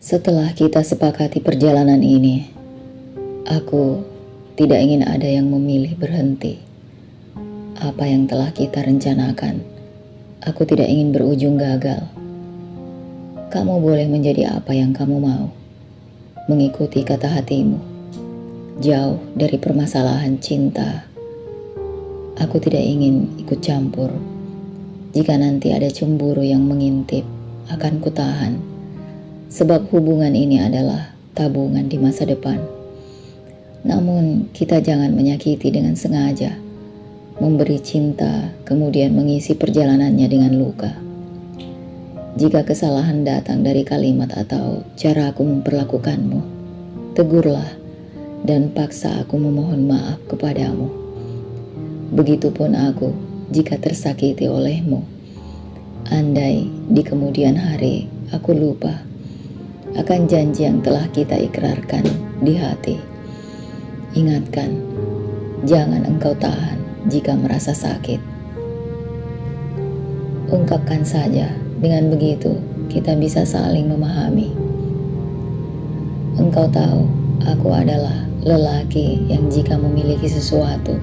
Setelah kita sepakati perjalanan ini, aku tidak ingin ada yang memilih berhenti. Apa yang telah kita rencanakan, aku tidak ingin berujung gagal. Kamu boleh menjadi apa yang kamu mau, mengikuti kata hatimu, jauh dari permasalahan cinta. Aku tidak ingin ikut campur. Jika nanti ada cemburu yang mengintip, akan kutahan. Sebab hubungan ini adalah tabungan di masa depan. Namun kita jangan menyakiti dengan sengaja, memberi cinta kemudian mengisi perjalanannya dengan luka. Jika kesalahan datang dari kalimat atau cara aku memperlakukanmu, tegurlah dan paksa aku memohon maaf kepadamu. Begitupun aku jika tersakiti olehmu. Andai di kemudian hari aku lupa akan janji yang telah kita ikrarkan di hati. Ingatkan, jangan engkau tahan jika merasa sakit. Ungkapkan saja, dengan begitu kita bisa saling memahami. Engkau tahu, aku adalah lelaki yang jika memiliki sesuatu,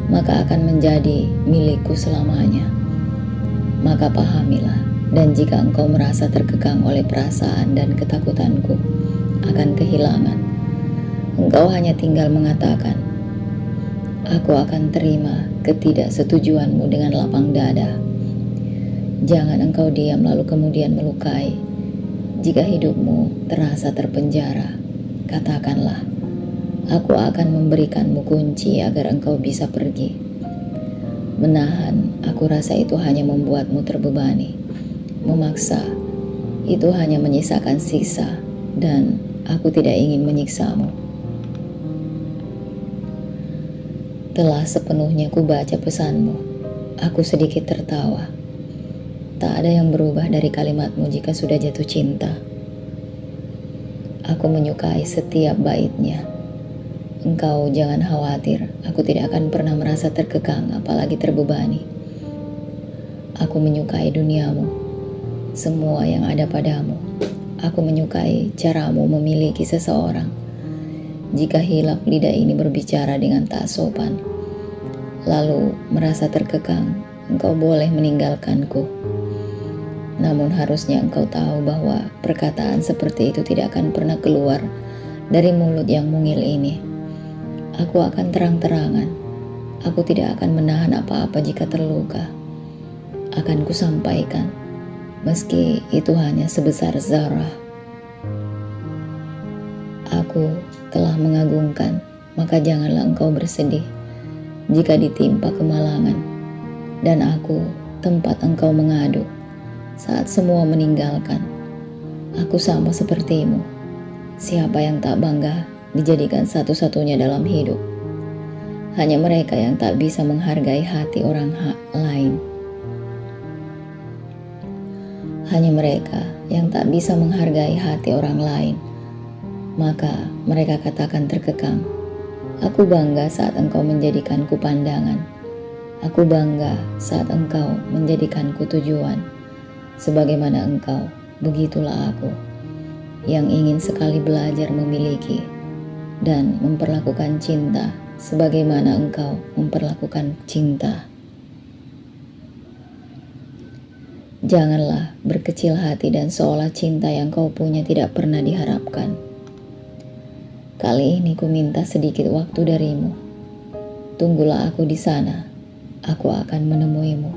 maka akan menjadi milikku selamanya. Maka pahamilah. Dan jika engkau merasa terkekang oleh perasaan dan ketakutanku akan kehilangan, engkau hanya tinggal mengatakan, aku akan terima ketidaksetujuanmu dengan lapang dada. Jangan engkau diam lalu kemudian melukai. Jika hidupmu terasa terpenjara, katakanlah, aku akan memberikanmu kunci agar engkau bisa pergi. Menahan, aku rasa itu hanya membuatmu terbebani. Memaksa, itu hanya menyisakan sisa, dan aku tidak ingin menyiksamu. Telah sepenuhnya ku baca pesanmu, aku sedikit tertawa. Tak ada yang berubah dari kalimatmu jika sudah jatuh cinta. Aku menyukai setiap baitnya. Engkau jangan khawatir, aku tidak akan pernah merasa terkekang apalagi terbebani. Aku menyukai duniamu, semua yang ada padamu. Aku menyukai caramu memiliki seseorang. Jika hilap lidah ini berbicara dengan tak sopan, lalu merasa terkekang, engkau boleh meninggalkanku. Namun harusnya engkau tahu bahwa perkataan seperti itu tidak akan pernah keluar dari mulut yang mungil ini. Aku akan terang-terangan. Aku tidak akan menahan apa-apa jika terluka. Akan kusampaikan, meski itu hanya sebesar zarah. Aku telah mengagungkan, maka janganlah engkau bersedih jika ditimpa kemalangan. Dan aku tempat engkau mengadu saat semua meninggalkan. Aku sama sepertimu. Siapa yang tak bangga dijadikan satu-satunya dalam hidup? Hanya mereka yang tak bisa menghargai hati orang lain. Hanya mereka yang tak bisa menghargai hati orang lain, maka mereka katakan terkekang. Aku bangga saat engkau menjadikanku pandangan. Aku bangga saat engkau menjadikanku tujuan. Sebagaimana engkau, begitulah aku, yang ingin sekali belajar memiliki dan memperlakukan cinta sebagaimana engkau memperlakukan cinta. Janganlah berkecil hati dan seolah cinta yang kau punya tidak pernah diharapkan. Kali ini ku minta sedikit waktu darimu. Tunggulah aku di sana. Aku akan menemuimu.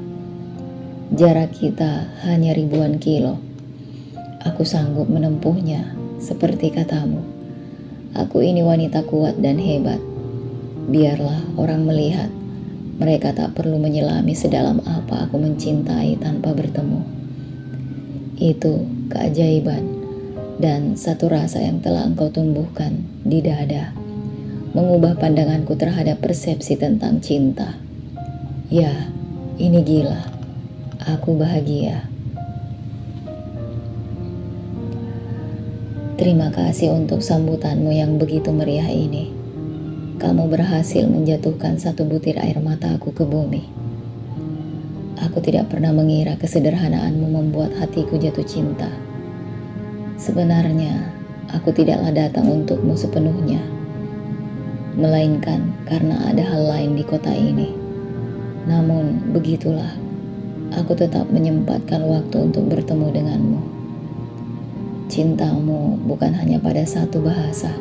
Jarak kita hanya ribuan kilo. Aku sanggup menempuhnya seperti katamu. Aku ini wanita kuat dan hebat. Biarlah orang melihat. Mereka tak perlu menyelami sedalam apa aku mencintai tanpa bertemu. Itu keajaiban dan satu rasa yang telah engkau tumbuhkan di dada, mengubah pandanganku terhadap persepsi tentang cinta. Ya, ini gila. Aku bahagia. Terima kasih untuk sambutanmu yang begitu meriah ini. Kamu berhasil menjatuhkan satu butir air mataku ke bumi. Aku tidak pernah mengira kesederhanaanmu membuat hatiku jatuh cinta. Sebenarnya, aku tidaklah datang untukmu sepenuhnya, melainkan karena ada hal lain di kota ini. Namun, begitulah, aku tetap menyempatkan waktu untuk bertemu denganmu. Cintamu bukan hanya pada satu bahasa,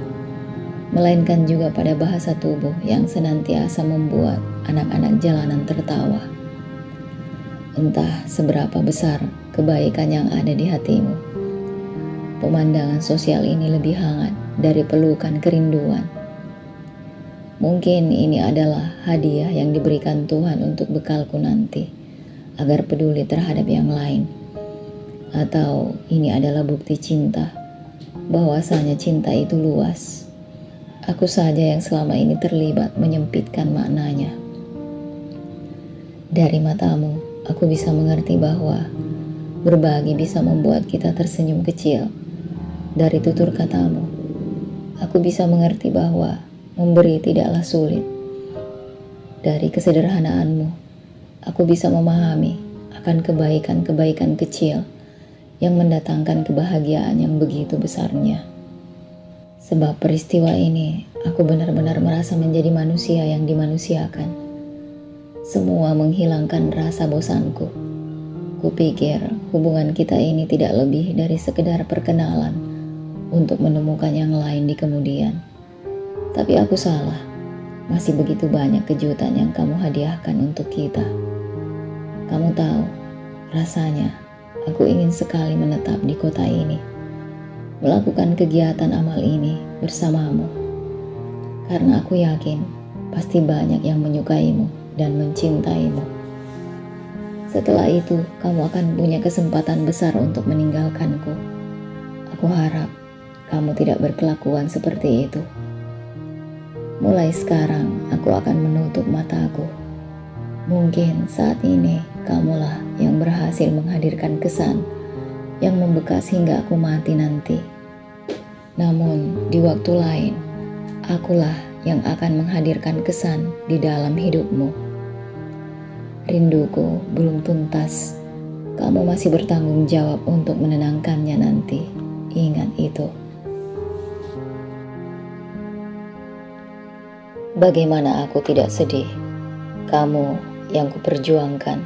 melainkan juga pada bahasa tubuh yang senantiasa membuat anak-anak jalanan tertawa. Entah seberapa besar kebaikan yang ada di hatimu, pemandangan sosial ini lebih hangat dari pelukan kerinduan. Mungkin ini adalah hadiah yang diberikan Tuhan untuk bekalku nanti, agar peduli terhadap yang lain. Atau ini adalah bukti cinta, bahwasanya cinta itu luas. Aku saja yang selama ini terlibat menyempitkan maknanya. Dari matamu, aku bisa mengerti bahwa berbagi bisa membuat kita tersenyum kecil. Dari tutur katamu, aku bisa mengerti bahwa memberi tidaklah sulit. Dari kesederhanaanmu, aku bisa memahami akan kebaikan-kebaikan kecil yang mendatangkan kebahagiaan yang begitu besarnya. Sebab peristiwa ini, aku benar-benar merasa menjadi manusia yang dimanusiakan. Semua menghilangkan rasa bosanku. Kupikir hubungan kita ini tidak lebih dari sekedar perkenalan untuk menemukan yang lain di kemudian. Tapi aku salah, masih begitu banyak kejutan yang kamu hadiahkan untuk kita. Kamu tahu, rasanya aku ingin sekali menetap di kota ini, melakukan kegiatan amal ini bersamamu. Karena aku yakin, pasti banyak yang menyukaimu dan mencintaimu. Setelah itu, kamu akan punya kesempatan besar untuk meninggalkanku. Aku harap kamu tidak berkelakuan seperti itu. Mulai sekarang, aku akan menutup mataku. Mungkin saat ini, kamulah yang berhasil menghadirkan kesan yang membekas hingga aku mati nanti. Namun, di waktu lain, akulah yang akan menghadirkan kesan di dalam hidupmu. Rinduku belum tuntas. Kamu masih bertanggung jawab untuk menenangkannya nanti. Ingat itu. Bagaimana aku tidak sedih? Kamu yang kuperjuangkan.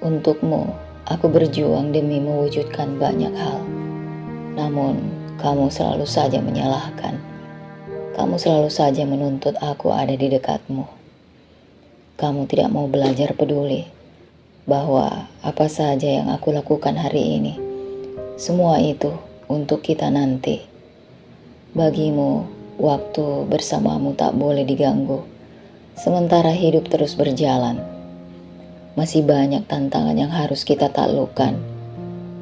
Untukmu, aku berjuang demi mewujudkan banyak hal. Namun, kamu selalu saja menyalahkan. Kamu selalu saja menuntut aku ada di dekatmu. Kamu tidak mau belajar peduli bahwa apa saja yang aku lakukan hari ini, semua itu untuk kita nanti. Bagimu, waktu bersamamu tak boleh diganggu, sementara hidup terus berjalan. Masih banyak tantangan yang harus kita taklukkan.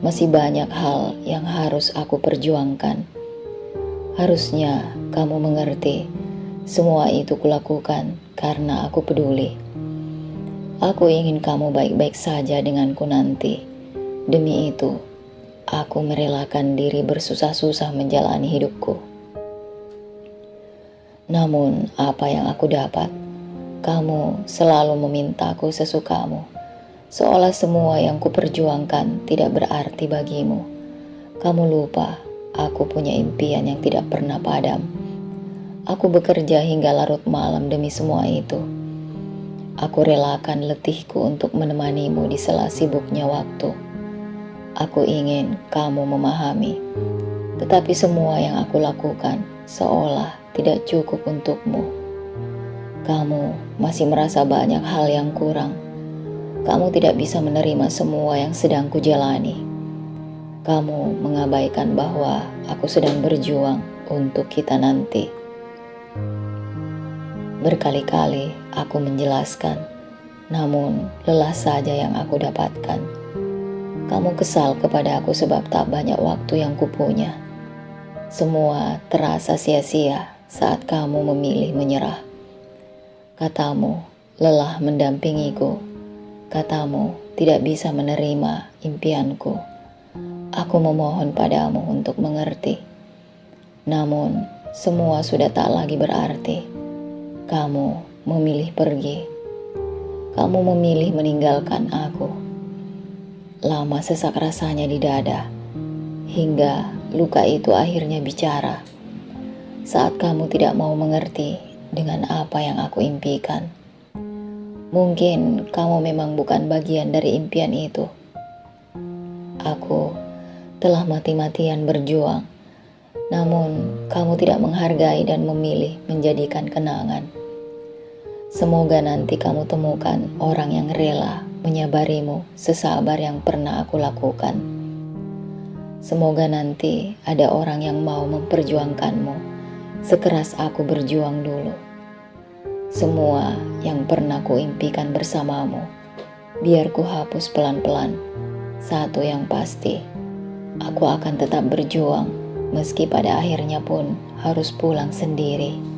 Masih banyak hal yang harus aku perjuangkan. Harusnya kamu mengerti, semua itu kulakukan karena aku peduli. Aku ingin kamu baik-baik saja denganku nanti. Demi itu, aku merelakan diri bersusah-susah menjalani hidupku. Namun, apa yang aku dapat? Kamu selalu memintaku sesukamu, seolah semua yang kuperjuangkan tidak berarti bagimu. Kamu lupa, aku punya impian yang tidak pernah padam. Aku bekerja hingga larut malam demi semua itu. Aku relakan letihku untuk menemanimu di sela sibuknya waktu. Aku ingin kamu memahami, tetapi semua yang aku lakukan seolah tidak cukup untukmu. Kamu masih merasa banyak hal yang kurang. Kamu tidak bisa menerima semua yang sedang kujalani. Kamu mengabaikan bahwa aku sedang berjuang untuk kita nanti. Berkali-kali aku menjelaskan, namun lelah saja yang aku dapatkan. Kamu kesal kepada aku sebab tak banyak waktu yang kupunya. Semua terasa sia-sia saat kamu memilih menyerah. Katamu lelah mendampingiku. Katamu tidak bisa menerima impianku. Aku memohon padamu untuk mengerti. Namun semua sudah tak lagi berarti. Kamu memilih pergi. Kamu memilih meninggalkan aku. Lama sesak rasanya di dada, hingga luka itu akhirnya bicara. Saat kamu tidak mau mengerti dengan apa yang aku impikan. Mungkin kamu memang bukan bagian dari impian itu. Aku telah mati-matian berjuang, namun kamu tidak menghargai dan memilih menjadikan kenangan. Semoga nanti kamu temukan orang yang rela menyabarimu sesabar yang pernah aku lakukan. Semoga nanti ada orang yang mau memperjuangkanmu sekeras aku berjuang dulu. Semua yang pernah kuimpikan bersamamu, biar ku hapus pelan-pelan. Satu yang pasti, aku akan tetap berjuang meski pada akhirnya pun harus pulang sendiri.